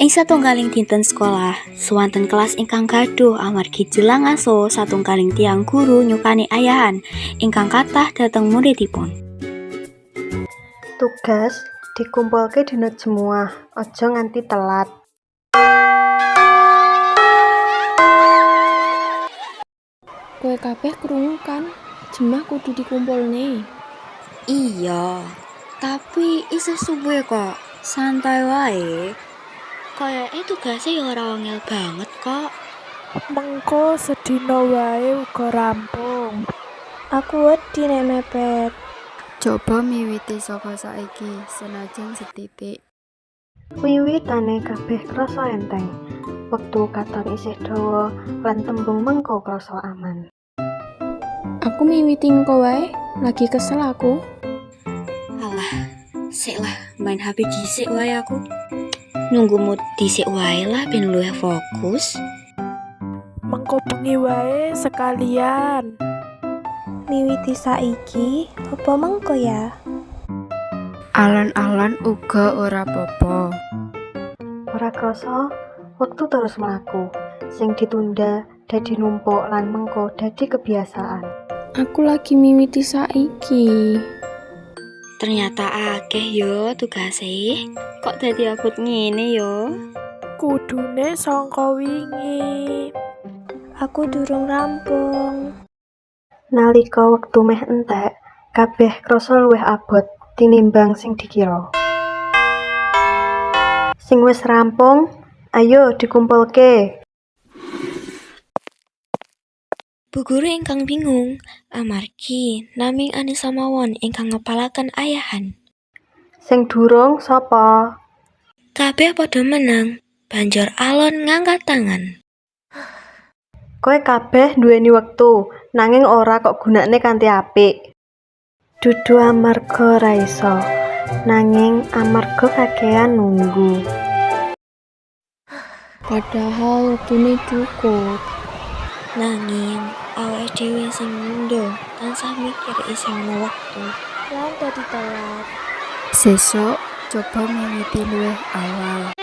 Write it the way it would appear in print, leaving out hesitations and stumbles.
Ing satunggaling dinten sekolah, swanten kelas ingkang gaduh amargi jelang aso satunggaling tiang guru nyukani ayahan ingkang kathah dhateng muridipun. Tugas dikumpulke dina jemuah, aja nganti telat. Kowe kabeh krungu kan? Jemah kudu dikumpulne. Iya, tapi isih subuh kok, santai wae. Kayake tugase ya ora angel banget kok. Mengko sedina wae uga rampung. Aku wedi nek mepet. Coba miwiti saka saiki, senajan setitik. Wiwitane kabeh krasa enteng. Wektu katon isih dawa lan tembung mengko krasa aman. Aku miwiti engko wae, lagi kesel aku. Alah, sik lah main HP dhisik wae aku. Nunggu mood dhisik wae lah ben luwih fokus. Mengko bengi wae sekalian. Miwiti saiki, apa mengko ya? Alon-alon uga ora apa-apa. Ora krasa, wektu terus mlaku. Sing ditunda dadi numpuk lan mengko dadi kebiasaan. Aku lagi miwiti saiki. Ternyata akeh yo tugase. Kok dadi abot ngene yo? Kudune sangka wingi. Aku durung rampung. Nalika wektu meh entek, kabeh krasa luwih abot tinimbang sing dikira. Sing wis rampung, ayo dikumpulke. Bu guru ingkang bingung, amargi naming Anisa mawon ingkang ngepalaken ayahan. Sing durung sapa? Kabeh padha menang, banjur alon ngangkat tangan. Kowe kabeh duweni wektu, nanging ora kok gunakne kanthi apik. Dudu amarga ora iso, nanging amarga kakean nunggu. Padahal wektune cukup. Nanging awake dhewe sing mundo tansah mikir isih ana wektu. Lan dadi telat. Sesuk coba miwiti luwih awal.